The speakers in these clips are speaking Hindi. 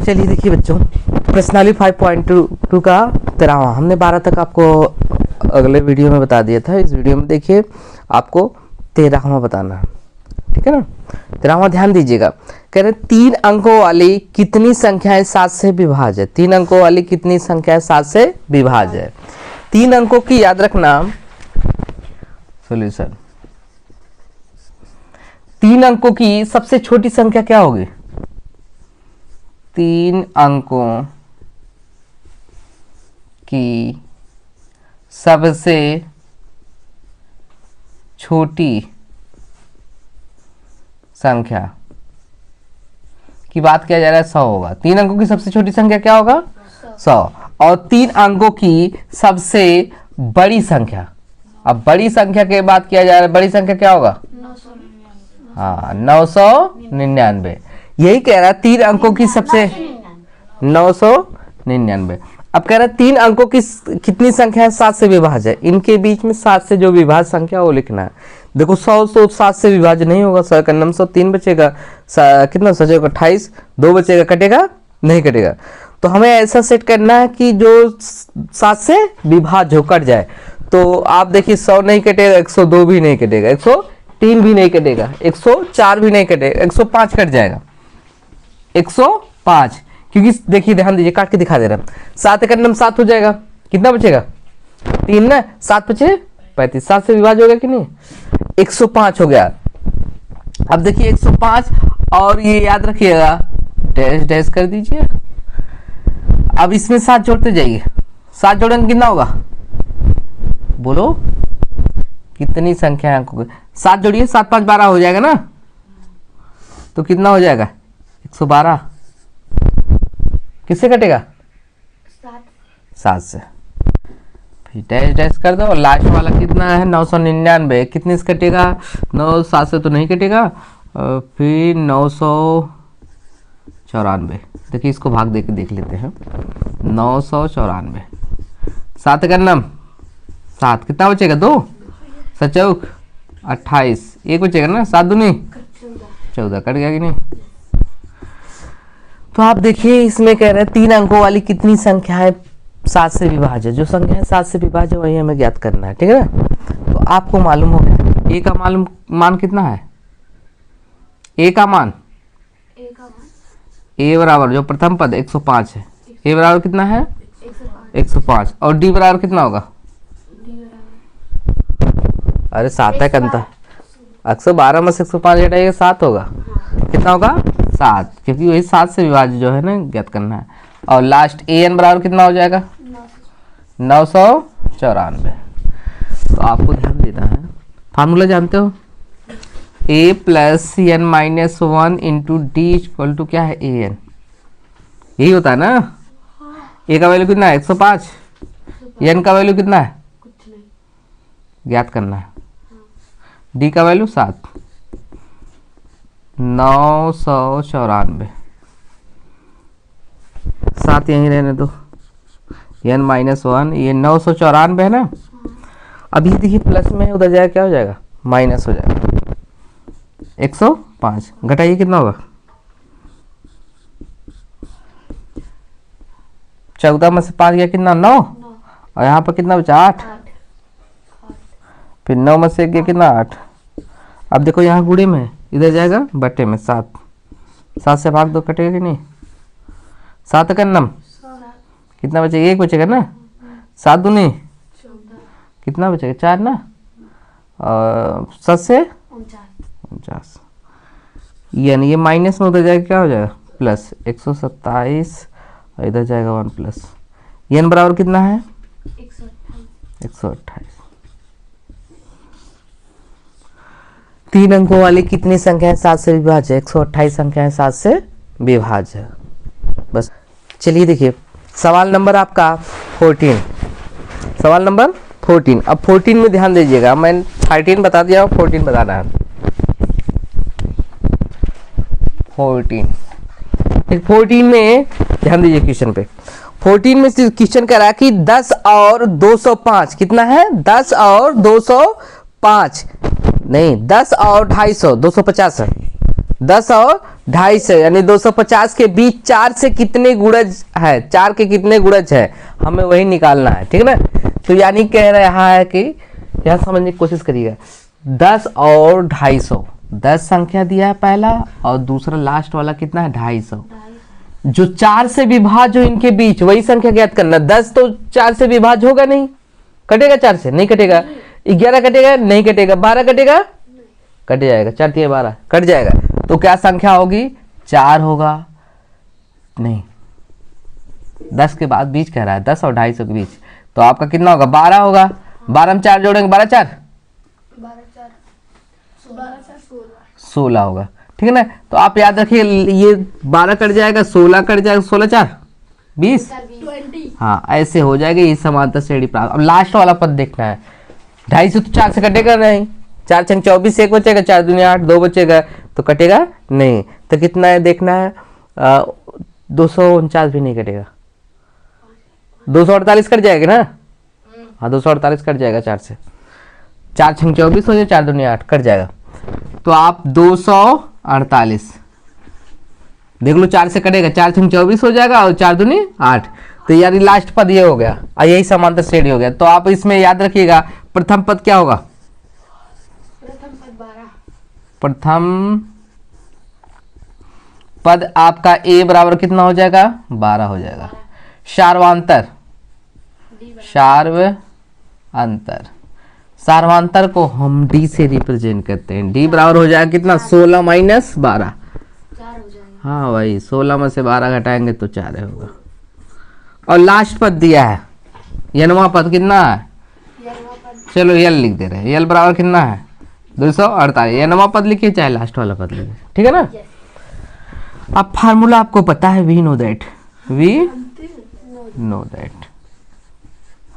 चलिए देखिए बच्चों, प्रश्नावली 5.2 का 13वां, हमने 12 तक आपको अगले वीडियो में बता दिया था। इस वीडियो में देखिए आपको 13वां बताना है, ठीक है ना। 13वां ध्यान दीजिएगा, कह रहे 3 अंकों वाली कितनी संख्याएं 7 से विभाज्य है। 3 अंकों वाली कितनी संख्याएं 7 से विभाज्य है। 3 अंकों की याद रखना सॉल्यूशन। 3 अंकों की सबसे छोटी संख्या क्या होगी? 3 अंकों की सबसे छोटी संख्या की बात किया जा रहा है 100 होगा। 3 अंकों की सबसे छोटी संख्या क्या होगा? 100। और 3 अंकों की सबसे बड़ी संख्या, अब बड़ी संख्या की बात किया जा रहा है, बड़ी संख्या क्या होगा? 999। यही कह रहा है 3 अंकों की सबसे 999। अब कह रहा है 3 अंकों की कितनी संख्या है 7 से विभाज्य है। इनके बीच में 7 से जो विभाज्य संख्या वो लिखना है। देखो 100 तो 7 से विभाज्य नहीं होगा, 100 का 900 3 बचेगा, कितना सचेगा 28, 2 बचेगा, कटेगा नहीं कटेगा। तो हमें ऐसा सेट करना है कि जो 7 से विभाज्य हो, कट जाए। तो आप देखिए 100 नहीं कटेगा, 102 भी नहीं कटेगा, 103 भी नहीं कटेगा, 104 भी नहीं कटेगा, 105 कट जाएगा, 105। क्योंकि देखिए ध्यान दीजिए, काट के दिखा दे रहा हूं। 7 का 7 हो जाएगा, कितना बचेगा? 3 ना, 7 बचे 35, 7 से विभाज्य हो गया कि नहीं? 105 हो गया। अब देखिए 105, और ये याद रखिएगा डैश डैश कर दीजिए। अब इसमें 7 जोड़ते जाइए, 7 जोड़ेंगे कितना होगा? बोलो कितनी संख्या अंकों की? 7 जोड़िए, 7 5 12 हो जाएगा ना, तो कितना हो जाएगा? 112। किससे कटेगा? 7 से। फिर डैश डैश कर दो, और लास्ट वाला कितना है? 999। कितने से कटेगा? 7 से तो नहीं कटेगा, फिर 994। देखिए इसको भाग दे के देख लेते हैं। 994, 7 का 9 7, कितना बचेगा? 2 सचौक 28, 1 बचेगा ना, 7 दूनी 14, कट गया कि नहीं? तो आप देखिए इसमें कह रहे हैं 3 अंकों वाली कितनी संख्या है 7 से विभाज्य। जो संख्या है 7 से विभाज्य वही हमें ज्ञात करना है, ठीक है ना। तो आपको मालूम हो गया ए का मान कितना है? ए का मान ए बराबर जो प्रथम पद 105 है, ए बराबर कितना है? 105। और डी बराबर कितना होगा? अरे 7 है कंता, 112 में से 105 घटाइएगा 7 होगा, कितना होगा? 7, क्योंकि वही 7 से विभाज्य जो है ना ज्ञात करना है। और लास्ट ए एन बराबर कितना हो जाएगा? 994। तो आपको ध्यान देना है, फार्मूला जानते हो? a plus n minus 1 into d equal to क्या है? A n. यही होता है ना। a का वैल्यू कितना है? 105। एन का वैल्यू कितना है? ज्ञात करना है। डी का वैल्यू 7। 994, 7 यहीं रहने दो, एन माइनस 1, ये 994 है ना। अभी देखिए प्लस में उधर जाएगा, क्या हो जाएगा? माइनस हो जाएगा। 105 घटाइए, कितना होगा? 14 में से 5 गया, कितना? 9। और यहाँ पर कितना बचा? 8। फिर 9 में से 1 गया, कितना? 8। अब देखो यहाँ गुणे में, इधर जाएगा बट्टे में 7। 7 से भाग दो, कटेगा कि नहीं? 7 का 9 कितना बचेगा? 1 बचेगा ना। 7 दूनी कितना बचेगा? 4 ना। और 7 से 49, यानी ये माइनस में उधर जाएगा, क्या हो जाएगा? प्लस 127, और इधर जाएगा 1 प्लस। एन बराबर कितना है? 128। 3 अंकों वाली कितनी संख्या है 7 से विभाज्य? 128 संख्या है 7 से विभाज्य। बस चलिए देखिए सवाल नंबर आपका 14, सवाल नंबर 14। अब 14 में ध्यान दीजिएगा, मैं 13 बता दिया, 14 बताना है। 14 में ध्यान दीजिए क्वेश्चन पे। 14 में क्वेश्चन कह रहा है कि 10 और 205 कितना है? 10 और 205 नहीं, 10 और 250 है। 10 और 250 यानी 250 के बीच 4 से कितने गुणज है, 4 के कितने गुणज है, हमें वही निकालना है। ठीक है ना। तो यानी कह रहा है कि यहां समझने की कोशिश करिएगा, 10 और 250, 10 संख्या दिया है पहला और दूसरा लास्ट वाला कितना है 250। जो 4 से विभाज्य हो इनके बीच वही संख्या ज्ञात करना। 10 तो 4 से विभाज्य होगा नहीं, कटेगा 4 से, नहीं कटेगा। 11 कटेगा, नहीं कटेगा। 12 कटेगा, कट जाएगा। 4 3 12 कट जाएगा। तो क्या संख्या होगी, 4 होगा। नहीं, 10 के बाद बीच कह रहा है, 10 और 250 के बीच, तो आपका कितना होगा, 12 होगा। 12 में 4 जोड़ेंगे, 12 4 16 होगा। ठीक है ना। तो आप याद रखिए, ये 12 कट जाएगा, 16 कट जाएगा, 16 4 20, हाँ ऐसे हो जाएगा। ये समांतर श्रेणी प्राप्त। अब लास्ट वाला पद देखना है। 250 तो 4 से कटेगा नहीं, 4 छंग 24, 1 बचेगा, 4 दूनी 8, 2 बचेगा, तो कटेगा नहीं। तो कितना है देखना है, 249 भी नहीं कटेगा। 248 कट जाएगा ना, हाँ 248 कट जाएगा 4 से। 4 छंग 24 हो जाए, 4 दूनी 8 कट जाएगा। तो आप 248 देख लो, 4 से कटेगा, 4 छंग 24 हो जाएगा और 4 दूनी 8। तो यानी लास्ट पद ये हो गया और यही समांतर श्रेणी हो गया। तो आप इसमें याद रखिएगा, प्रथम पद क्या होगा, प्रथम पद आपका ए बराबर कितना हो जाएगा, 12 हो जाएगा। सार्वांतर, सार्वांतर, सार्वांतर को हम डी से रिप्रेजेंट करते हैं। डी बराबर हो जाएगा कितना, 16 माइनस 12, हाँ भाई 16 में से 12 घटाएंगे तो 4 होगा। और लास्ट पद दिया है, यनवा पद कितना है, चलो यल लिख दे रहे हैं। यल बराबर कितना है, 248। यनवा पद लिखिए चाहे लास्ट वाला पद लिखिए, ठीक है ना। अब फार्मूला आपको पता है, we know that, we know that,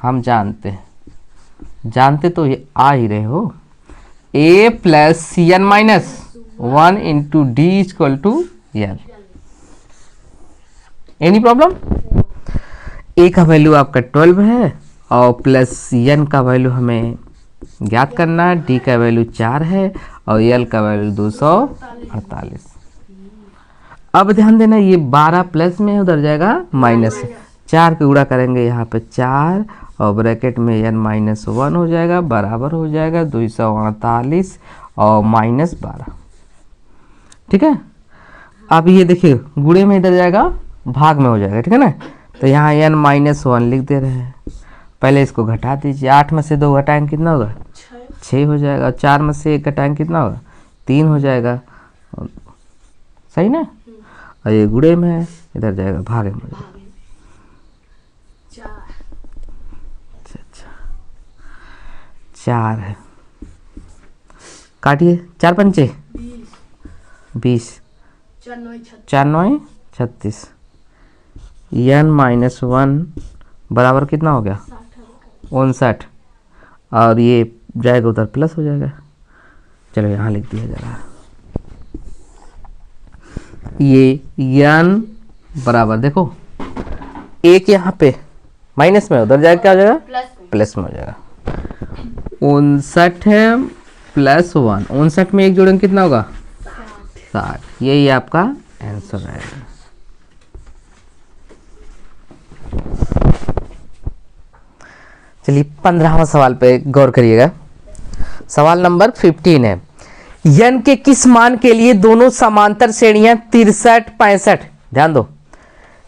हम जानते हैं, जानते तो ये आ ही रहे हो। a plus c n minus 1 into d equal to l. Any problem. a का वैल्यू आपका 12 है और प्लस सी एन का वैल्यू हमें ज्ञात करना है। d का वैल्यू 4 है और l का वैल्यू 248। अब ध्यान देना, ये 12 प्लस में उधर जाएगा माइनस, 4 के गुणा करेंगे यहाँ पे 4 और ब्रैकेट में n माइनस 1 हो जाएगा, बराबर हो जाएगा 248 और माइनस 12। ठीक है। अब ये देखिए, गुणे में इधर जाएगा, भाग में हो जाएगा, ठीक है ना। तो यहाँ n माइनस 1 लिख दे रहे हैं। पहले इसको घटा दीजिए, 8 में से 2 घटाएंगे कितना होगा, 6 हो जाएगा। 4 में से 1 घटाएंगे कितना होगा, 3 हो जाएगा, सही ना। और ये गुणे में है, इधर जाएगा भागे में। अच्छा 4 है, काटिए, 4 पंचे 20, 4 9 36। n माइनस 1 बराबर कितना हो गया, 59। और ये जाएगा उधर प्लस हो जाएगा। चलो यहाँ लिख दिया जा रहा है, ये n बराबर, देखो एक यहाँ पे माइनस में, उधर जाएगा क्या हो जाएगा, प्लस में हो जाएगा। 59 है प्लस 1, 59 में 1 जोड़ेंगे कितना होगा, 60। यही आपका आंसर है। चलिए 15वां सवाल पे गौर करिएगा। सवाल नंबर 15 है, n के किस मान के लिए दोनों समांतर श्रेणियां 63 65, ध्यान दो,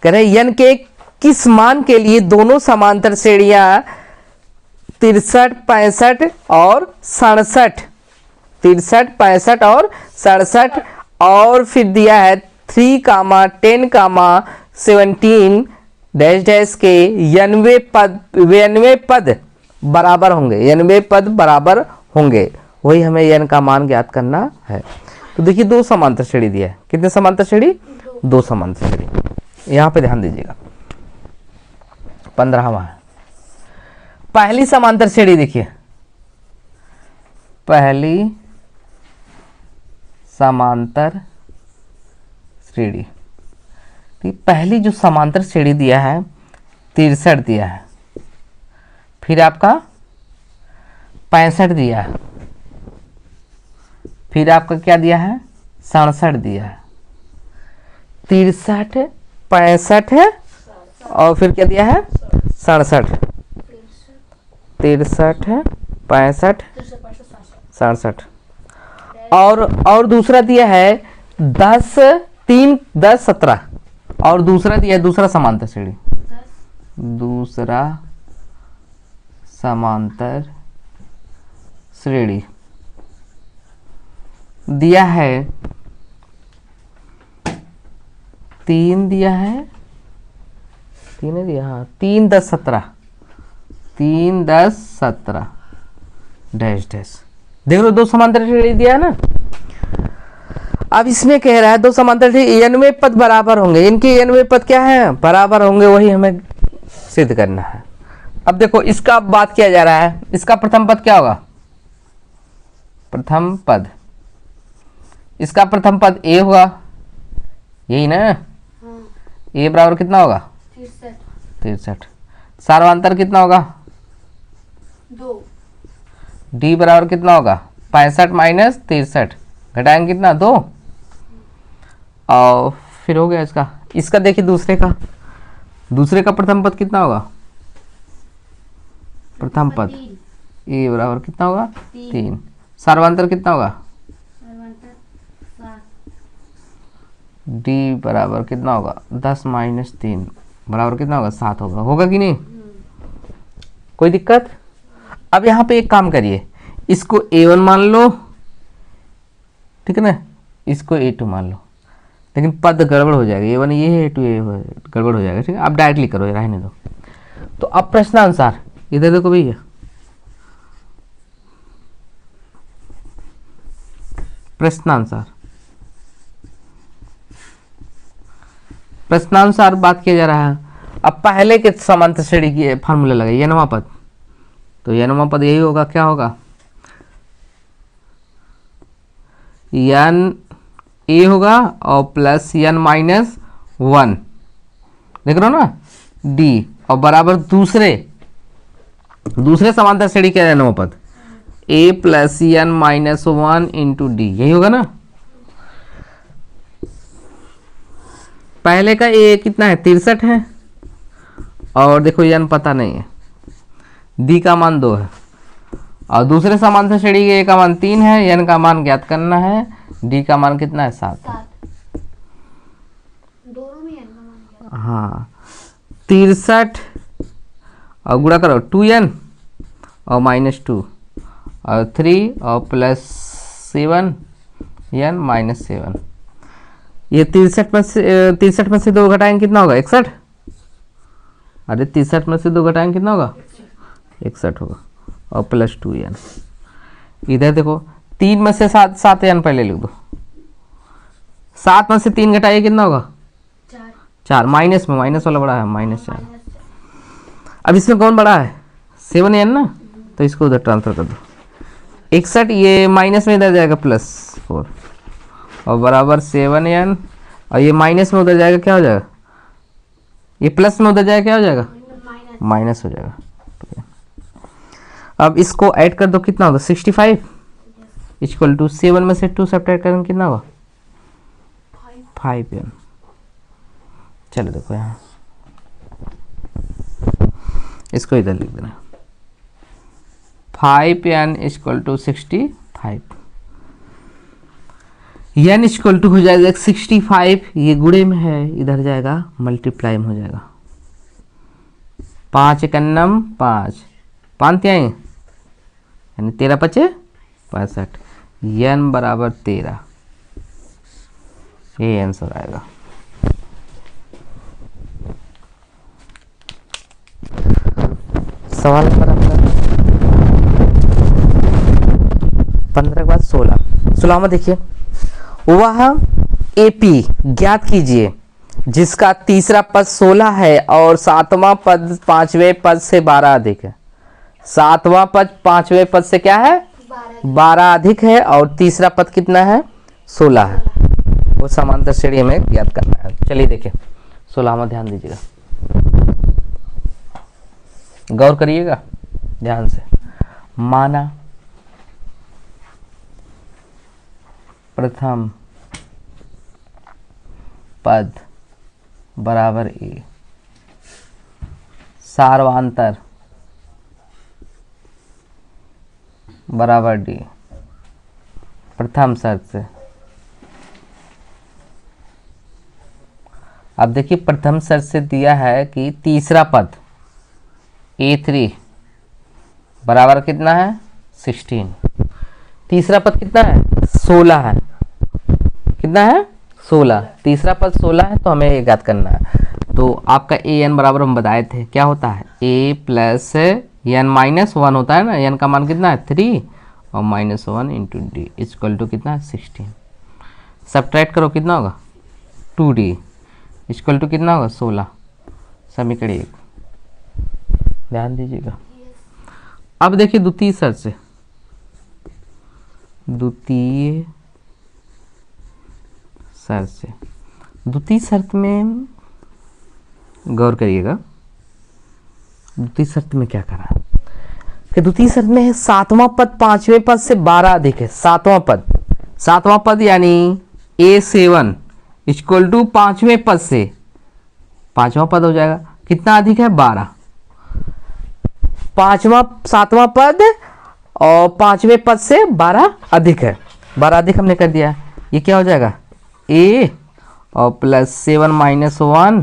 कह रहे n के किस मान के लिए दोनों समांतर श्रेणियां 63 65 और 67, 63 65 और 67, और फिर दिया है 3 10 17 डैश डैश के 99 पद बराबर होंगे, 99 पद बराबर होंगे। वही हमें n का मान ज्ञात करना है। तो देखिए 2 समांतर श्रेणी दिया है, कितने समांतर श्रेणी, 2 समांतर श्रेणी। यहाँ पे ध्यान दीजिएगा, 15वां है। पहली समांतर श्रेणी देखिए, पहली समांतर श्रेणी, पहली जो समांतर श्रेणी दिया है 63 दिया है, फिर आपका 65 दिया है, फिर आपका क्या दिया है 67 दिया है, 63 65 है और फिर क्या दिया है 67, 63 है 65 67 और दूसरा दिया है 10 3 10 17 और दूसरा दिया है दूसरा समांतर श्रेणी, दूसरा समांतर श्रेणी दिया है 3 दिया है 3 है दिया, हाँ 3 10 17 3 10 17 डैश डैश देख लो, दो समांतर श्रेणी दिया है ना। अब इसमें कह रहा है दो समांतर श्रेणी n पद बराबर होंगे, इनके n पद क्या है बराबर होंगे, वही हमें सिद्ध करना है। अब देखो इसका बात किया जा रहा है, इसका प्रथम पद क्या होगा, प्रथम पद, इसका प्रथम पद a होगा, यही ना। a बराबर कितना होगा 63, सार्वंतर कितना होगा 2, d बराबर कितना होगा 65 माइनस 63, घटाएंगे कितना 2, और फिर हो गया इसका देखिए दूसरे का प्रथम पद कितना होगा, प्रथम पद a बराबर कितना होगा 3, सार्वंतर कितना होगा d बराबर कितना होगा 10 माइनस 3 बराबर कितना होगा 7 होगा कि नहीं, कोई दिक्कत। अब यहाँ पे एक काम करिए, इसको a1 मान लो, ठीक है ना, इसको a2 मान लो, लेकिन पद गड़बड़ हो जाएगा, a1 ये है a2 ये गड़बड़ हो जाएगा, ठीक है। आप डायरेक्टली करो, रहने दो। तो अब प्रश्नानुसार इधर देखो भैया, प्रश्नानुसार बात किया जा रहा है। अब पहले के समांतर श्रेणी की फार्मूला लगाइए, नवा पद, तो यह नवा पद यही होगा, क्या होगा n a होगा और प्लस n माइनस 1, देख रहे हो ना d, और बराबर दूसरे समांतर श्रेणी क्या है नवा पद a plus n minus 1 into D, यही होगा ना। पहले का a कितना है 63 है, और देखो n पता नहीं है, d का मान 2 है, और दूसरे समांतर श्रेणी के a का मान 3 है, n का मान ज्ञात करना है, d का मान कितना है 7, दोनों में n का मान क्या, हाँ 63 और गुणा करो 2n और माइनस 2 और 3 और प्लस 7 n माइनस 7, ये 63 में से 2 घटाएंगे कितना होगा 61, अरे 63 में से 2 घटाएंगे कितना होगा 61 होगा, और प्लस 2n, इधर देखो 3 में से 7 n पहले लिख दो, 7 में से 3 घटाइए कितना होगा 4, माइनस में, माइनस वाला बड़ा है माइनस 4। अब इसमें कौन बड़ा है 7n ना, तो इसको उधर ट्रांसफर कर दो, 61 ये माइनस में इधर जाएगा प्लस 4 और बराबर 7n, और ये माइनस में उधर जाएगा क्या हो जाएगा, ये प्लस में उधर जाएगा क्या हो जाएगा माइनस हो जाएगा। अब इसको ऐड कर दो, कितना होगा 65 इक्वल टू 7 में से 2 सब्ट्रैक्ट करेंगे कितना होगा 5n। चलो देखो यहाँ इसको इधर लिख देना, 5n equal to 65, n equal to हो जाएगा 65, ये गुणे में है, इधर जाएगा मल्टीप्लाई में हो जाएगा, 5 एकन्नम 5 5 यानी 13 पचे 65, n बराबर 13, ये आंसर आएगा। सवाल नंबर 15 के बाद 16 में देखिए, वह AP ज्ञात कीजिए जिसका तीसरा पद 16 है और सातवां पद 5वें पद से 12 अधिक है। सातवां पद 5वें पद से क्या है 12 अधिक है, और तीसरा पद कितना है 16 है, वो समांतर श्रेणी में ज्ञात करना है। चलिए देखिए 16 में ध्यान दीजिएगा, गौर करिएगा ध्यान से। माना प्रथम पद बराबर ए, सार्वांतर बराबर डी, प्रथम शर्त से। अब देखिए प्रथम शर्त से दिया है कि तीसरा पद A3 बराबर कितना है 16, तीसरा पद कितना है 16 है, कितना है 16, तीसरा पद 16 है, तो हमें ये ज्ञात करना है। तो आपका an बराबर हम बताए थे क्या होता है a प्लस n माइनस 1 होता है ना, n का मान कितना है 3 और minus 1 into d equal to कितना है 16, सब्ट्रैक्ट करो कितना होगा 2d इक्वल टू कितना होगा 16, समीकरण 1, ध्यान दीजिएगा। अब देखिए द्वितीय शर्त से, द्वितीय शर्त में गौर करिएगा। द्वितीय शर्त में क्या करा कि द्वितीय शर्त में है सातवां पद पांचवें पद से 12 अधिक है, सातवां पद यानी A7 इक्वल टू पांचवें पद से, पांचवा पद हो जाएगा कितना अधिक है 12, सातवां पद और पांचवें पद से 12 अधिक है, 12 अधिक हमने कर दिया, ये क्या हो जाएगा a और प्लस 7 माइनस 1,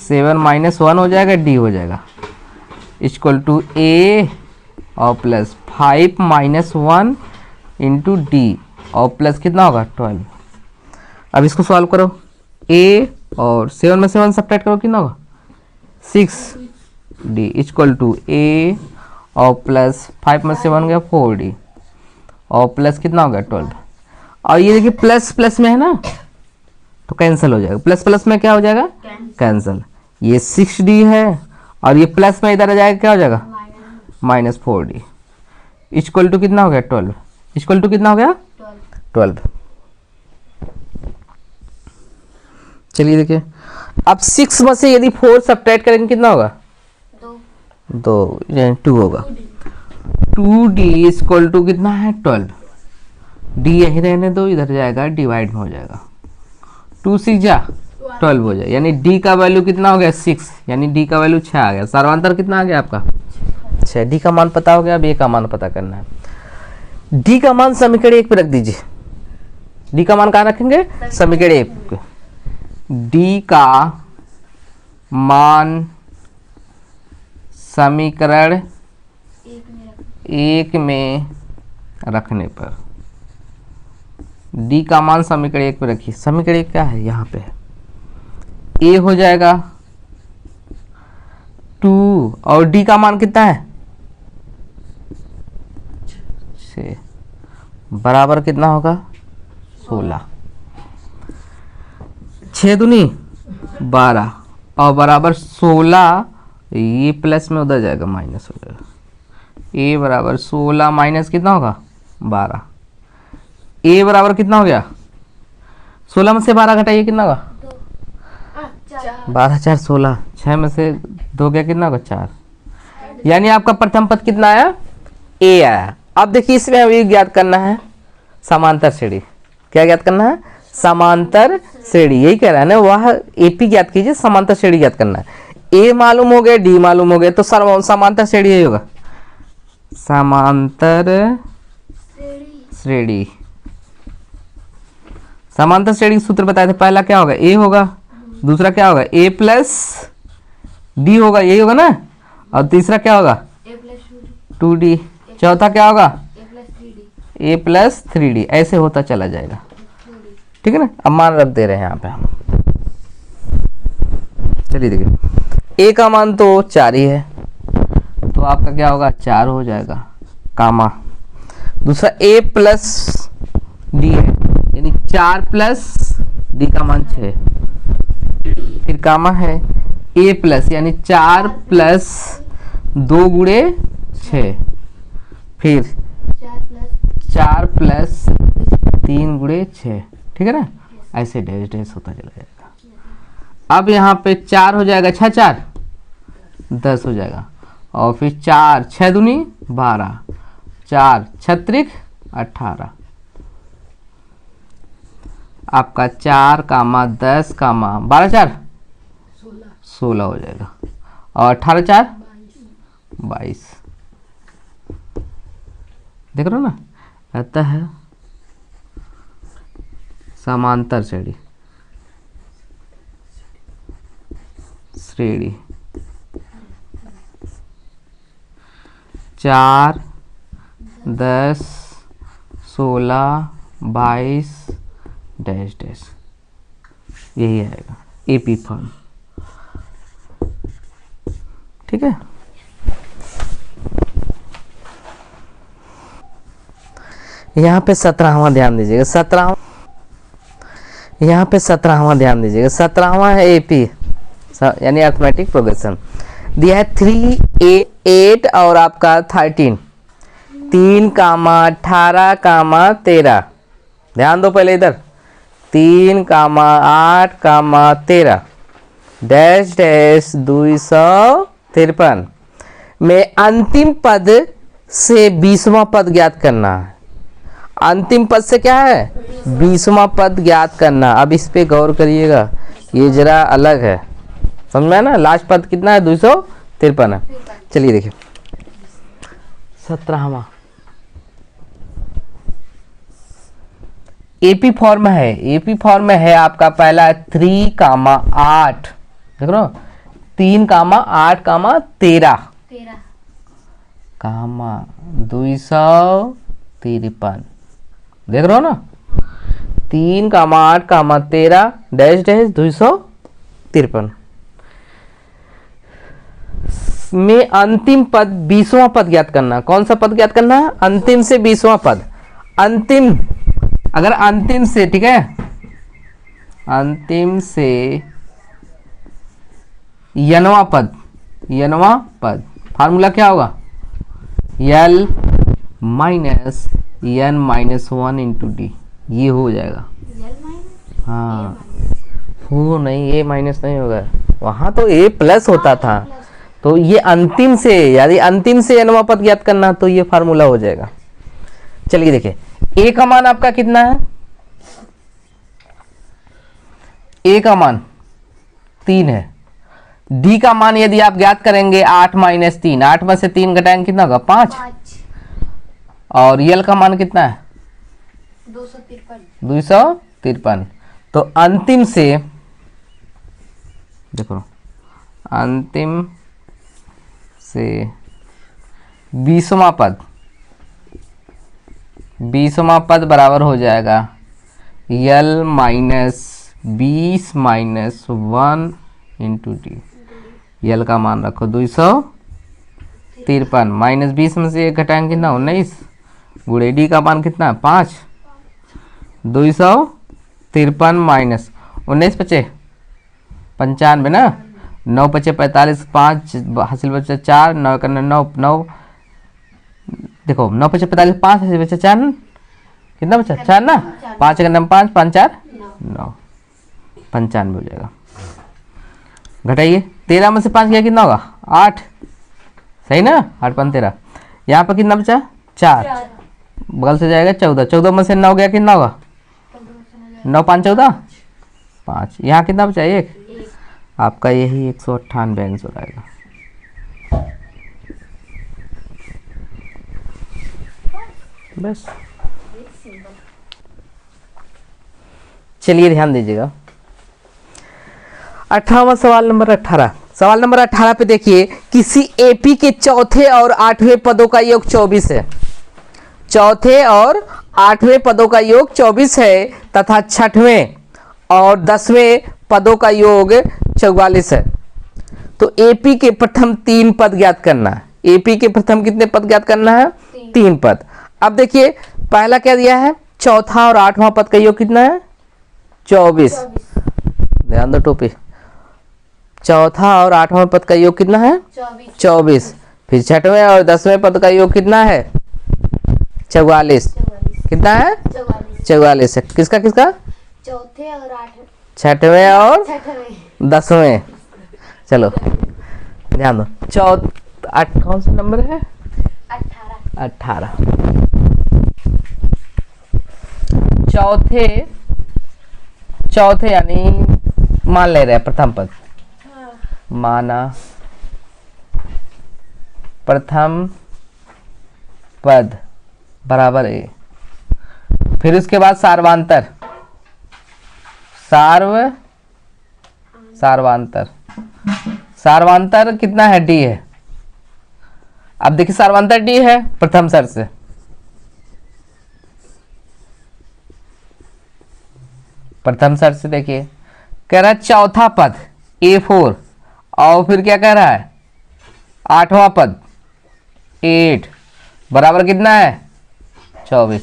7 माइनस 1 हो जाएगा d हो जाएगा इक्वल टू a और प्लस 5 माइनस 1 इंटू डी और प्लस कितना होगा 12। अब इसको सॉल्व करो, a और 7 में 7 सब्ट्रैक्ट करो कितना होगा 6d इक्वल टू a और प्लस 5 में 7 गया 4d और प्लस कितना हो गया 12। और ये देखिए प्लस प्लस में है ना तो कैंसिल हो जाएगा, प्लस प्लस में क्या हो जाएगा कैंसिल, ये 6d है और ये प्लस में इधर आ जाएगा क्या हो जाएगा माइनस 4d इक्वल टू कितना हो गया 12, इक्वल टू कितना हो गया 12। चलिए देखिए अब 6 में से यदि 4 सब्ट्रैक्ट करेंगे कितना होगा 2 यानी 2 होगा, 2d इक्वल टू कितना है 12, d यही रहने दो, इधर जाएगा डिवाइड में हो जाएगा, 2 6 जा 12 हो जाए, यानी d का वैल्यू कितना हो गया 6, यानी d का वैल्यू 6 आ गया, सर्वांतर कितना आ गया आपका 6, d का मान पता हो गया। अब a का मान पता करना है, d का मान समीकरण 1 पे रख दीजिए, d का मान कहाँ रखेंगे समीकरण 1 पे, d का मान समीकरण 1 में रखने पर, d का मान समीकरण 1 पे रखिए, समीकरण 1 क्या है यहाँ पे a हो जाएगा 2 और d का मान कितना है 6 बराबर कितना होगा 16, 6 दूनी 12 और बराबर 16, ये प्लस में उधर जाएगा माइनस हो जाएगा, a बराबर 16 माइनस कितना होगा 12, a बराबर कितना हो गया 16 में से 12 घटाइए कितना होगा 12 4 16, 6 में से 2 गया कितना होगा 4, यानी आपका प्रथम पद कितना आया a आया। अब देखिए इसमें हमें ज्ञात करना है समांतर श्रेणी, क्या ज्ञात करना है समांतर श्रेणी, यही कह रहा है ना वह AP ज्ञात कीजिए, समांतर श्रेणी ज्ञात करना है, a मालूम हो गया d मालूम हो गया तो समांतर श्रेणी यही होगा, समांतर श्रेणी, समांतर श्रेणी सूत्र बताए थे, पहला क्या होगा a होगा, दूसरा क्या होगा a प्लस d होगा, यही होगा ना, और तीसरा क्या होगा 2d, चौथा क्या होगा a प्लस 3d, ऐसे होता चला जाएगा, ठीक है ना। अब मान रख दे रहे हैं यहाँ पे हम, चलिए देखिए a का मान तो 4 ही है तो आपका क्या होगा 4 हो जाएगा कामा, दूसरा a प्लस d है यानी 4 प्लस d का मान 6, फिर कामा है a प्लस यानी 4 प्लस 2 गुणे 6, फिर 4 प्लस 3 गुणे 6, ठीक है ना, ऐसे डैश डैश होता चला जाएगा। अब यहाँ पे 4 हो जाएगा 6 4 10 हो जाएगा और फिर 4 6 दूनी 12, 4 6 18। आपका 4 कामा 10 कामा 12 4 16 हो जाएगा, और 18 4 22। देख रहे हो ना, रहता है समांतर श्रेणी, श्रेणी 4 10 16 22 डैश डैश, यही आएगा एपी फॉर्म। ठीक है, यहाँ पे 17वां ध्यान दीजिएगा, 17वां यहाँ पे 17वां ध्यान दीजिएगा, 17वां है एपी यानी अर्थमेटिक प्रोग्रेशन। दिया है 3 8 और आपका 13, 3 कामा 18 कामा 13। ध्यान दो पहले इधर, 3 कामा 8 कामा 13 डैश डैश 253 में अंतिम पद से 20वां पद ज्ञात करना है। अंतिम पद से क्या है, 20वां पद ज्ञात करना। अब इस पे गौर करिएगा, ये जरा अलग है, समझ में ना। लास्ट पद कितना है, 253 है। चलिए देखिए 17वां एपी फॉर्म है, एपी फॉर्म में है आपका पहला 3 कामा 8, देख रहे हो, 3 कामा 8 कामा 13 कामा 253, देख रहे हो ना, 3 कामा 8 कामा 13 डैश डैश 253 में अंतिम पद 20वां पद ज्ञात करना। कौन सा पद ज्ञात करना है, अंतिम से 20वां पद। अंतिम, अगर अंतिम से, ठीक है, अंतिम से यनवा पद, यनवा पद फार्मूला क्या होगा, L minus N minus 1 into D, ये हो जाएगा। हाँ, हो नहीं, ए माइनस नहीं होगा, वहां तो ए प्लस होता था। तो ये अंतिम से, यदि अंतिम से एनवा पद ज्ञात करना तो ये फार्मूला हो जाएगा। चलिए देखिए, ए का मान आपका कितना है, ए का मान 3 है। डी का मान यदि आप ज्ञात करेंगे 8 माइनस 3, 8 में से 3 घटाएंगे कितना होगा, 5। और यल का मान कितना है, 253। तो अंतिम से देखो, अंतिम से 20वां पद, 20वां पद बराबर हो जाएगा यल माइनस 20 माइनस 1 इंटू डी। यल का मान रखो 253, माइनस 20 में से एक घटाएंगे कितना, 19, गुणे डी का मान कितना है, 5। 253 माइनस 19 पचे 95 ना, 9 पचे 45, 5 हासिल बचा 4, 9 करना 9 9, देखो 9 पचे 45, 5 हासिल बचा 4, कितना बचा 4 ना, 5 करना 5, 5 4 9, 95 हो जाएगा। घटाइए, 13 में से 5 गया कितना होगा, 8, सही ना, 8 5 13। यहाँ पर कितना बचा, 4, बगल से जाएगा 14, 14 में से 9 गया कितना होगा, 9 5 14 5। यहाँ कितना बचा, 1। आपका यही 198 आंसर आएगा। बस, चलिए ध्यान दीजिएगा 18वां सवाल नंबर 18। सवाल नंबर 18 पे देखिए, किसी एपी के चौथे और 8वें पदों का योग 24 है। चौथे और 8वें पदों का योग 24 है तथा 6वें और 10वें पदों का योग 44 है। तो एपी के प्रथम 3 पद ज्ञात करना है। एपी के प्रथम कितने पद ज्ञात करना है, 3 पद। अब देखिए पहला क्या दिया है, चौथा और 8वां पद का योग कितना है, 24। ध्यान दो टोपी, चौथा और 8वां पद का योग कितना है, 24। फिर 6वें और 10वें पद का योग कितना है, 44। कितना है, 44 है। किसका किसका, चौथे और 8वें, 6वें और 6वें 10वें। चलो ध्यान दो, 8 कौन सा नंबर है, 18। चौथे चौथे यानी मान ले रहे हैं प्रथम पद, माना प्रथम पद बराबर ए। फिर उसके बाद सार्वांतर, सार्वांतर सार्वांतर कितना है, डी है। अब देखिए सार्वांतर डी है प्रथम सर से, प्रथम सर से देखिए कह रहा है चौथा पद A4 और फिर क्या कह रहा है आठवां पद 8 बराबर कितना है 24।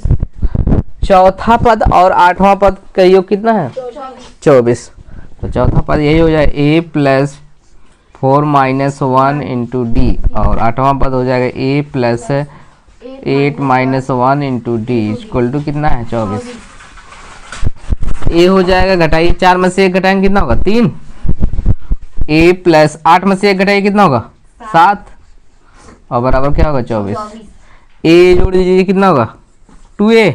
चौथा पद और आठवां पद का योग कितना है 24। तो चौथा पद यही हो जाए A plus 4 minus 1 into d, और आठवां पद हो जाएगा A plus 8 minus 1 into d equal to कितना है 24। ए हो जाएगा, घटाइए 4 में से 1 घटाएंगे कितना होगा 3। ए प्लस 8 में से 1 घटाइए कितना होगा 7 और बराबर क्या होगा 24। ए जोड़ दीजिए कितना होगा 2a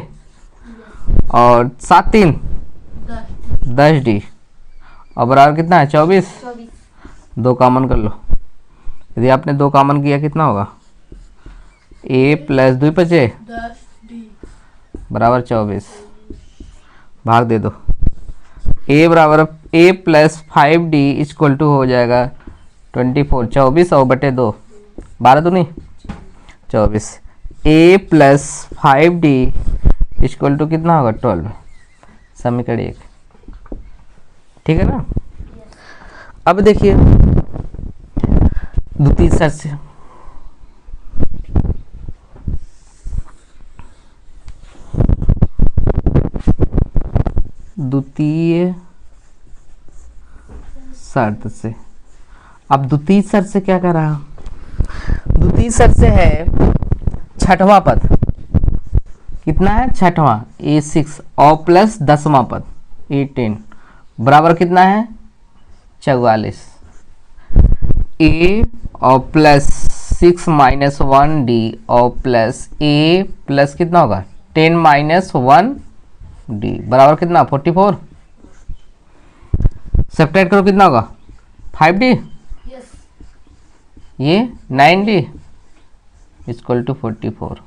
और 7 3 10 डी और बराबर कितना है 24। 2 कॉमन कर लो, यदि आपने 2 कॉमन किया कितना होगा a प्लस 2 बचे बराबर 24, भाग दे दो। a बराबर a plus 5d equal to हो जाएगा 24, 24 और बटे 2 12 तो नहीं 24। a plus 5d equal to कितना होगा 12, समीकरण 1। ठीक है ना। अब देखिए द्वितीय सर से, द्वितीय शर्त से, अब द्वितीय शर्त से क्या कर रहा, द्वितीय शर्त से है छठवां पद कितना है छठवां A6 और प्लस 10वां पद A10 बराबर कितना है 44। A और प्लस 6 माइनस 1D और प्लस A प्लस कितना होगा 10 माइनस 1D बराबर कितना 44। सब्ट्रैक्ट करो कितना होगा 5D, ये 9D इक्वल टू 44।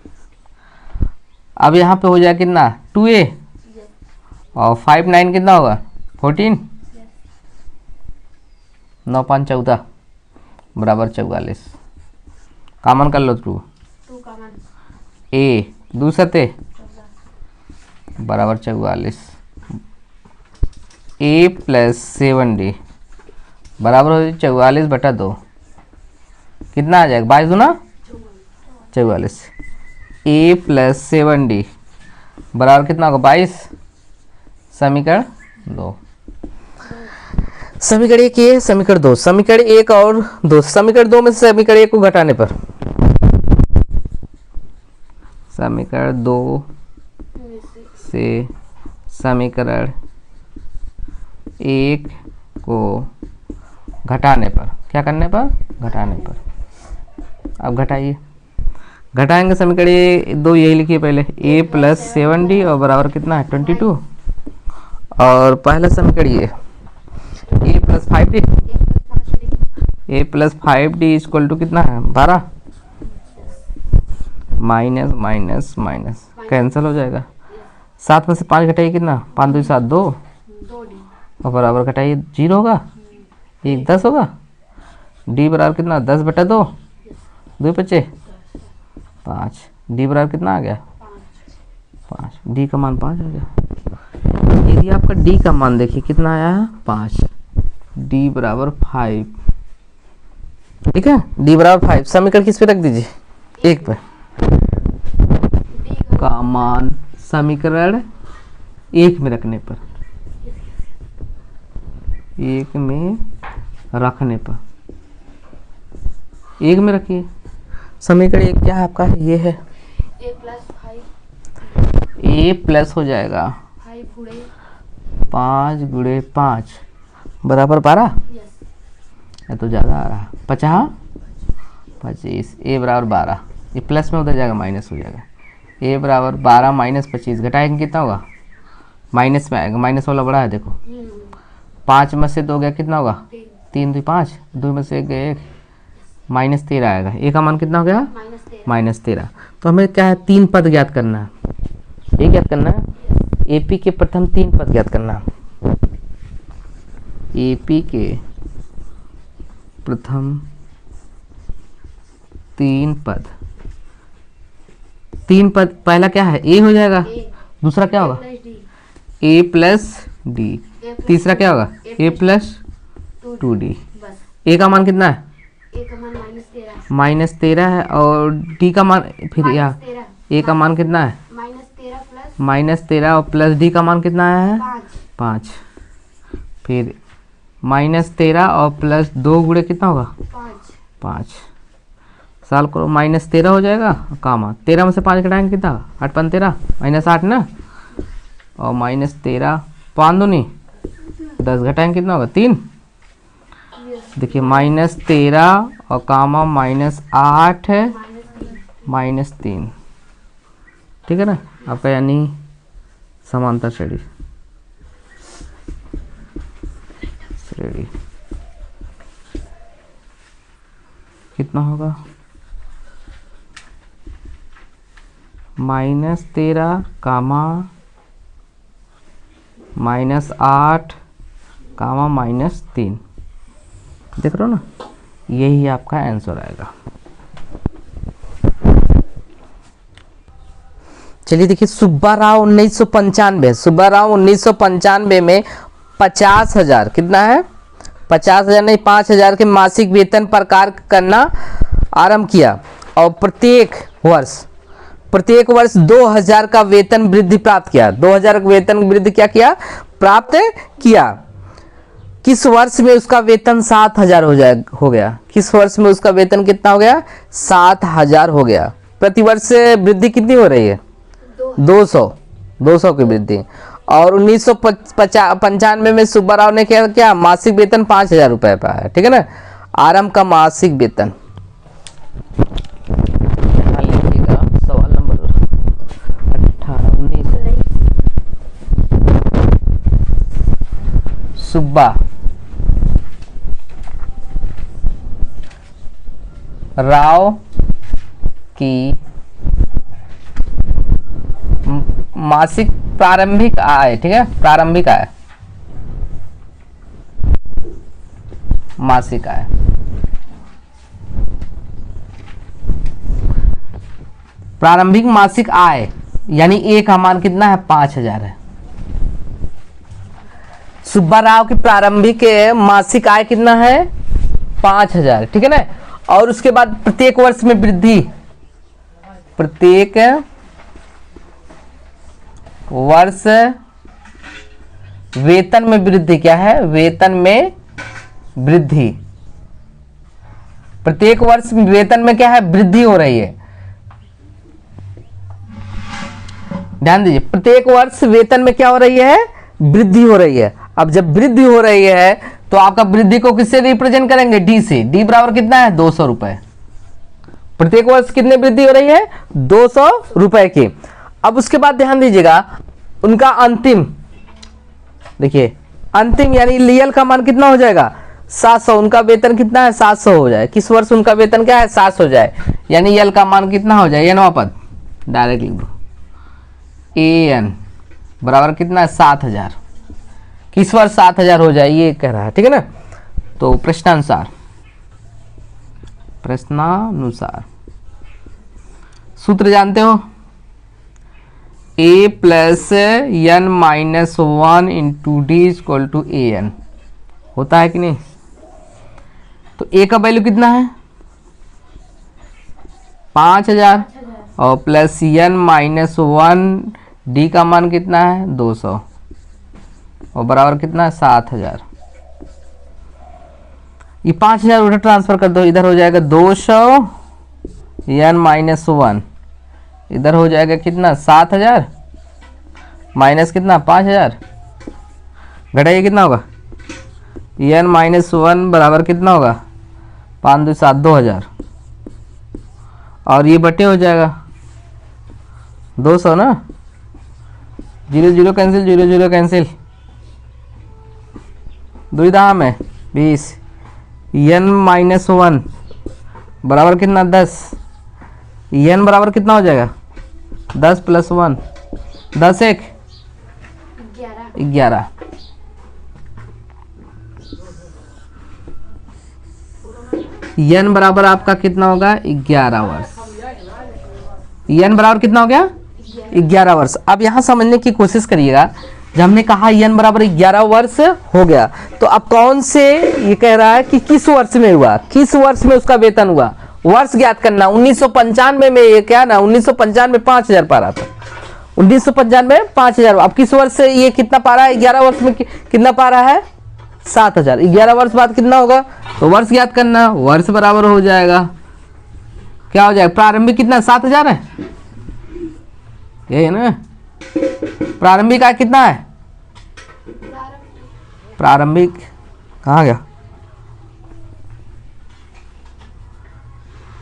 अब यहाँ पे हो जाए कितना 2A और 5 9 कितना होगा 14, 9 5 14 बराबर 44। कॉमन कर लो 2 A दूसरे बराबर 44। A प्लस 7D बराबर हो 44 बटा 2 कितना आ जाएगा 22 दूना 44। A प्लस 7D बराबर कितना होगा 22, समीकरण 2। समीकरण 1 ये, समीकरण 2, समीकरण 1 और 2, समीकरण 2 में से समीकरण 1 को घटाने पर, समीकरण 2 से समीकरण 1 को घटाने पर, क्या करने पर घटाने पर। अब घटाइए, घटाएंगे समीकरण 2 यही लिखिए पहले A प्लस 7D और बराबर कितना है 22, और पहला समीकरण ये A plus 5D, A plus 5D equal to कितना है 12, माइनस माइनस माइनस कैंसिल हो जाएगा। 7 में से 5 घटाइए कितना 5 2 7 2 और बराबर घटाइए 0 होगा, 1 10 होगा। D बराबर कितना 10 बटा 2, 2 बचे 5, D बराबर कितना आ गया 5, D का मान 5 आ गया। यदि आपका D का मान देखिए कितना आया है 5, D बराबर 5। ठीक है, D बराबर 5। समीकरण किस पे रख दीजिए 1 पे, का मान समीकरण 1 में रखने पर, 1 में रखने पर 1 में रखिए। समीकरण 1 क्या है आपका, ये है A प्लस 5, A प्लस हो जाएगा 5 गुणे 5 बराबर 12, ये तो ज़्यादा आ रहा 50 25, A बराबर 12, ये प्लस में उधर जाएगा माइनस हो जाएगा। A बराबर 12 माइनस 25 घटाएंगे कितना होगा माइनस में आएगा, माइनस वाला बड़ा है देखो। 5 में से 2 गया कितना होगा, 3 2 5, 2 में से 1 गया 1, -13 आएगा। ए का मान कितना हो गया, -13। तो हमें क्या है, 3 पद ज्ञात करना है। ये ज्ञात करना है, एपी के प्रथम 3 पद ज्ञात करना है। एपी के प्रथम 3 पद, 3 पद, पहला क्या है, ए हो जाएगा, दूसरा क्या होगा, ए प्लस डी, तीसरा क्या होगा, ए प्लस 2d। ए का मान कितना है, -13 है, और डी का मान फिर यहाँ ए का मान कितना है, -13 और प्लस डी का मान कितना आया है, 5। फिर -13 और प्लस 2 गुणे कितना होगा, 5। साल करो, -13 हो जाएगा, कामा 13 में से 5 घटाएंगे कितना, 8 5 13, -8 ना, और -13 5 दूनी 10 घटाएंगे कितना होगा, 3। देखिए -13 और कामा -8 है, -3, ठीक है ना आपका, यानी समांतर श्रेणी। कितना होगा, -13 कामा -8 कामा -3, देख रहे हो ना, यही आपका आंसर आएगा। चलिए देखिए, सुब्बा राव 1995 में 50,000, कितना है, 50,000 नहीं 5,000 के मासिक वेतन प्रकार करना आरंभ किया, और प्रत्येक वर्ष 2,000 का वेतन वृद्धि प्राप्त किया। 2,000 का वेतन वृद्धि क्या किया, प्राप्त किया। किस वर्ष में उसका वेतन 7,000 हो गया, किस वर्ष में उसका वेतन कितना हो गया, 7,000 हो गया। प्रतिवर्ष वृद्धि कितनी हो रही है, 200 की वृद्धि। और 1995 में सुब्बा राव ने क्या मासिक वेतन 5,000 रुपये पाया, ठीक है ना। आरंभ का मासिक वेतन, यहाँ लिखिएगा सवाल नंबर 18 19। सुब्बा राव की मासिक प्रारंभिक आय, ठीक है, प्रारंभिक आय, मासिक आय, प्रारंभिक मासिक आय यानी ए का मान कितना है, 5,000 है। सुब्बा राव की प्रारंभिक मासिक आय कितना है, 5,000, ठीक है ना। और उसके बाद प्रत्येक वर्ष में वृद्धि, प्रत्येक वर्ष वेतन में वृद्धि, क्या है, वेतन में वृद्धि, प्रत्येक वर्ष वेतन में क्या है, वृद्धि हो रही है। ध्यान दीजिए, प्रत्येक वर्ष वेतन में क्या हो रही है, वृद्धि हो रही है। अब जब वृद्धि हो रही है तो आपका वृद्धि को किससे रिप्रेजेंट करेंगे, डी से। डी बराबर कितना है, 200 रुपए। प्रत्येक वर्ष कितनी वृद्धि हो रही है, 200 रुपए की। अब उसके बाद ध्यान दीजिएगा, उनका अंतिम, देखिए अंतिम यानी लियल का मान कितना हो जाएगा, 700। उनका वेतन कितना है, 700 हो जाए। किस वर्ष उनका वेतन क्या है, 700 हो जाए, यानी यल का मान कितना हो जाए, एनवा पद डायरेक्ट लिख दो, एन बराबर कितना है, 7,000। किस वर्ष 7,000 हो जाए, ये कह रहा है, ठीक है ना। तो प्रश्नानुसार सूत्र जानते हो, a plus n minus 1 into d equal to a n, होता है कि नहीं। तो a का वैल्यू कितना है, 5,000, और प्लस n माइनस 1, डी का मान कितना है, 200, और बराबर कितना है, 7,000। ये 5,000 उधर ट्रांसफर कर दो, इधर हो जाएगा 200 n माइनस 1, इधर हो जाएगा कितना, 7,000 माइनस कितना, 5,000, घटाइए कितना होगा, n माइनस 1 बराबर कितना होगा, 5 2 7, 2,000, और ये बटे हो जाएगा 200 ना, zero zero cancel, zero zero cancel, दुविधा में 20, n-1 बराबर कितना 10, n बराबर कितना हो जाएगा 10 + 1, 10 1 11। n बराबर आपका कितना होगा 11 वर्ष। n बराबर कितना हो गया 11 वर्ष। अब यहाँ समझने की कोशिश करिएगा, जब हमने कहा n बराबर 11 वर्ष हो गया, तो अब कौन से, ये कह रहा है कि किस वर्ष में हुआ, किस वर्ष में उसका वेतन हुआ, वर्ष ज्ञात करना। 1995 में ये क्या ना, 1995 में 5000 पा रहा था, 1995 में 5000। अब किस वर्ष से ये कितना पा रहा है, 11 वर्ष में कितना पा रहा है 7000। 11 वर्ष बाद कितना होगा, तो वर्ष ज्ञात करना, वर्ष बराबर हो जाएगा, क्या हो जाएगा, प्रारंभिक कितना 7000 है, यही है ना, प्रारंभिक आय कितना है, प्रारंभिक कहाँ गया,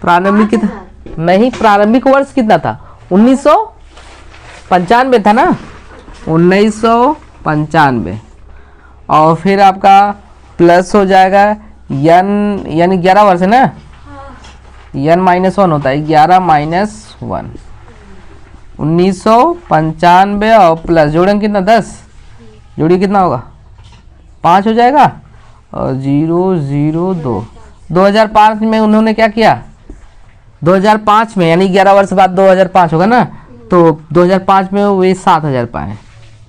प्रारंभिक कितना, नहीं प्रारंभिक वर्ष कितना था 1995 था ना, 1995, और फिर आपका प्लस हो जाएगा n, यानी 11 वर्ष है ना, n-1 होता है, 11 - 1, 1995 और प्लस जोड़ेंगे कितना 10, जोड़ी कितना होगा 5 हो जाएगा, और 002। 2005 में उन्होंने क्या किया, 2005 में, यानी 11 वर्ष बाद 2005 होगा ना, तो 2005 में वे 7000 पाए,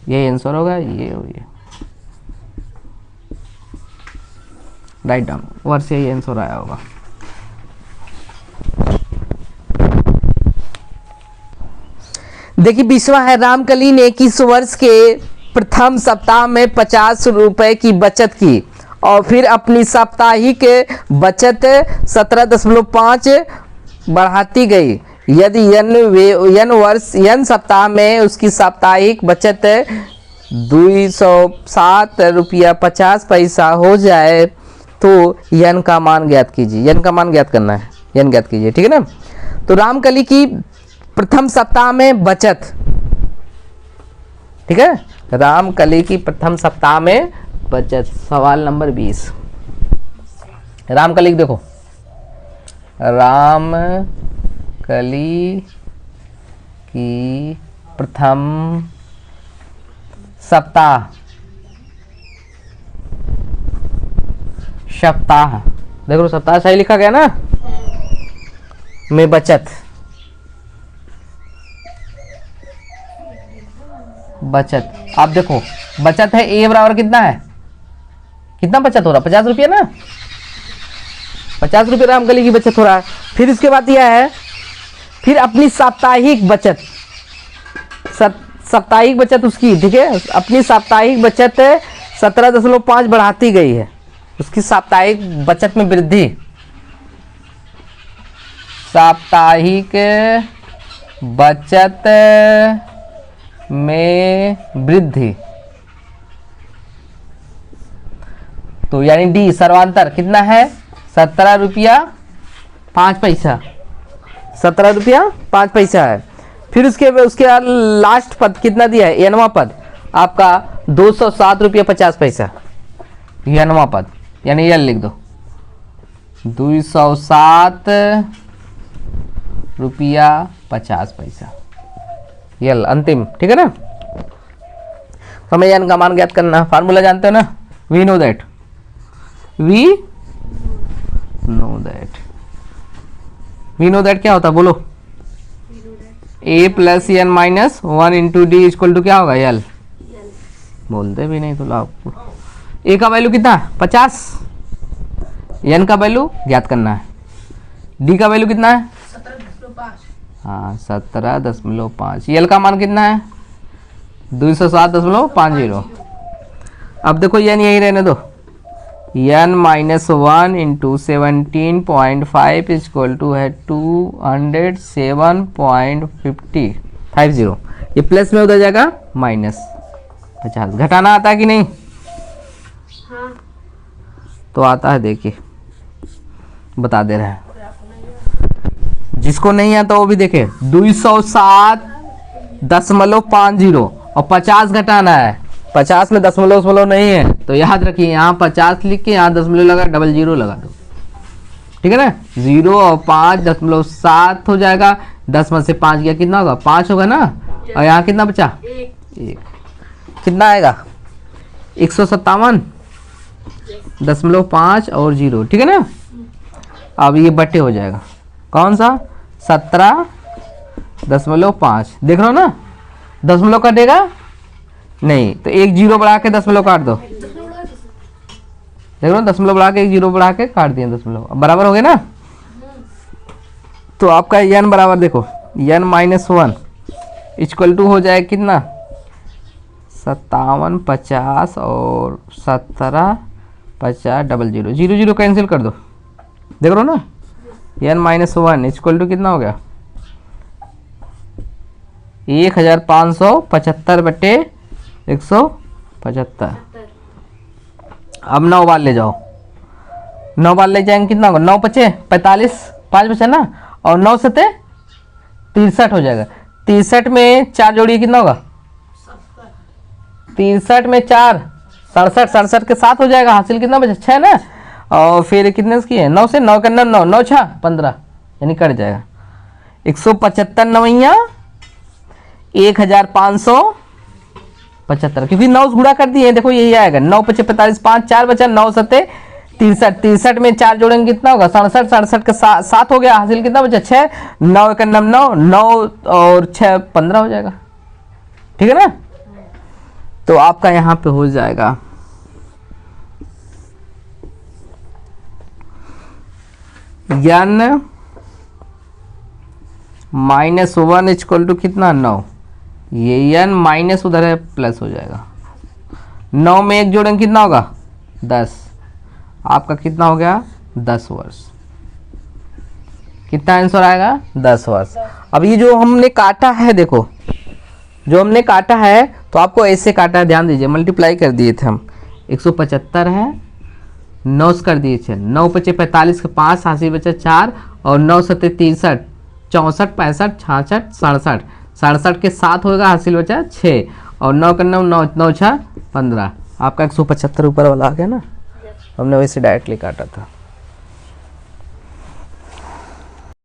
यही आंसर होगा, ये हो गया, राइट डाउन, वर्ष यही आंसर आया होगा। देखिए 20वां है, रामकली ने किस वर्ष के प्रथम सप्ताह में 50 रुपए की बचत की और फिर अपनी साप्ताहिक बचत 17.5 बढ़ाती गई। यदि n सप्ताह में उसकी साप्ताहिक बचत 207 रुपया 50 पैसा हो जाए तो n का मान ज्ञात कीजिए। n का मान ज्ञात करना है, n ज्ञात कीजिए, ठीक है ना। तो रामकली की प्रथम सप्ताह में बचत, ठीक है, रामकली की प्रथम सप्ताह में बचत, सवाल नंबर 20। रामकली देखो, रामकली की प्रथम सप्ताह देखो, सप्ताह सही लिखा गया ना, में बचत आप देखो, बचत है ए बराबर कितना है, कितना बचत हो रहा है 50 रुपया ना, 50 रुपये रामकली की बचत हो रहा है। फिर इसके बाद यह है, फिर अपनी साप्ताहिक बचत, साप्ताहिक बचत उसकी, ठीक है, अपनी साप्ताहिक बचत 17.5 बढ़ाती गई है, उसकी साप्ताहिक बचत में वृद्धि, साप्ताहिक बचत में वृद्धि, तो यानी डी सर्वांतर कितना है 17 रुपया 5 पैसा, 17 रुपया 5 पैसा है। फिर उसके बाद लास्ट पद कितना दिया है, एनवा पद आपका 207 रुपया 50 पैसा, एनवा पद, यानी यल लिख दो 207 रुपया 50 पैसा, यल अंतिम, ठीक है ना। हमें एन का मान ज्ञात करना, फार्मूला जानते हो ना, वी नो दैट क्या होता है बोलो, a plus n minus 1 into d equal to क्या होगा यल, बोलते भी नहीं तो लाओ। a का वैल्यू कितना 50, n का वैल्यू ज्ञात करना है, d का वैल्यू कितना है 17.5, हाँ 17.5, यल का मान कितना है 207.50। अब देखो n यही रहने दो, n minus 1 into 17.5 equal to है 207.50, ये प्लस में उधर जाएगा माइनस 50। घटाना आता है कि नहीं, हाँ तो आता है, देखिए बता दे रहे हैं, जिसको नहीं आता वो भी देखे 207.50 और 50 घटाना है। 50 में दशमलव दशमलव नहीं है तो याद रखिए यहाँ 50 लिख के यहाँ दशमलव लगा, डबल जीरो लगा दो, ठीक है ना। 0 और 5.7 हो जाएगा। 10 में से 5 गया, कितना होगा? 5 होगा ना। और यहाँ कितना बचा? 1। कितना आएगा? 157.5 और 0, ठीक है ना। अब ये बटे हो जाएगा कौन सा? 17.5। देख रहे हो ना, दशमलव कटेगा नहीं तो एक जीरो बढ़ा के दशमलव काट दो। देख लो, दशमलव बढ़ा के एक जीरो बढ़ा के काट दिए दशमलव। अब बराबर हो गए ना। तो आपका n बराबर देखो n-1 इक्वल टू हो जाए कितना? 57.50 और 17.50 डबल जीरो, 0 0 कैंसिल कर दो। देख रहे हो ना, n-1 इक्वल टू कितना हो गया? 1575 बटे 175। अब 9 बार ले जाओ, 9 बार ले जाएंगे कितना होगा? 9 पचे 45, 5 बचा ना, और 9 सते 63 हो जाएगा। 63 में 4 जोड़िए कितना होगा? 63 में 4 67, 67 के 7 हो जाएगा। हासिल कितना बचा? 6 ना। और फिर कितने की है? 9 से 9 करना 9, 9 6 15 यानी कट जाएगा। 175 नवैया 1575, क्योंकि 9 गुणा कर दिए। देखो यही आएगा 9 पचे 45, 5 4 बचा, 9 सते 63, 63 में 4 जोड़ेंगे कितना होगा? 67, 67 के 7 हो गया। हासिल कितना बचा? 6, 9 एक 9, 9 और 6 15 हो जाएगा, ठीक है ना। तो आपका यहाँ पे हो जाएगा n-1 इक्वल टू कितना? 9। ये n माइनस उधर है, प्लस हो जाएगा। 9 में 1 जोड़ेंगे कितना होगा? 10। आपका कितना हो गया? 10 वर्ष। कितना आंसर आएगा? 10 वर्ष। अब ये जो हमने काटा है, देखो जो हमने काटा है तो आपको ऐसे काटा है, ध्यान दीजिए। मल्टीप्लाई कर दिए थे हम, 175 है, 9 कर दिए थे, 9 पचे 45 के 5, हासिल बचा 4 और 9 सते 63, 64 65 66 67, 67 के 7 होगा। हासिल बचा 6 और 9 का 9, 9 9 6 15। आपका 175 ऊपर वाला आ गया ना। हमने वैसे डायरेक्टली काटा था।